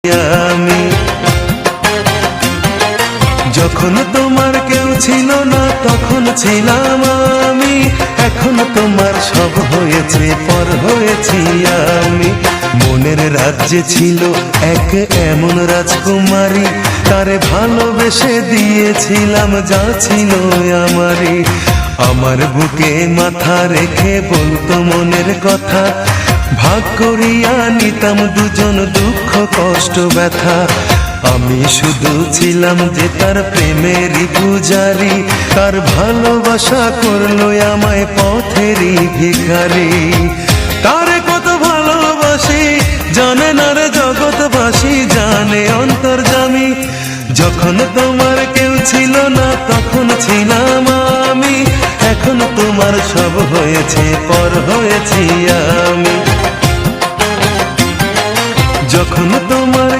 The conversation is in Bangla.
আমি যখন তোমার কেউ ছিল না তখন ছিলাম আমি, এখন তোমার সব হয়েছে পর হয়েছি আমি। মনের রাজ্যে ছিল এক এমন রাজকুমারী, তারে ভালোবেসে দিয়েছিলাম যা ছিল আমারই। আমার বুকে মাথা রেখে বলতো মনের কথা, ভাগ করিয়া নিতাম দুজন দুঃখ কষ্ট ব্যথা। আমি শুধু ছিলাম যে তার প্রেমেরই পূজারি, তার ভালোবাসা করলো আমায় পথেরই ভিখারি। তারে কত ভালোবাসি জানে না রে জগৎবাসী, জানে অন্তর্যামী। যখন তোমার কেউ ছিল না তখন ছিলাম আমি, এখন তোমার সব হয়েছে পর হয়েছি আমি। যখন তোমার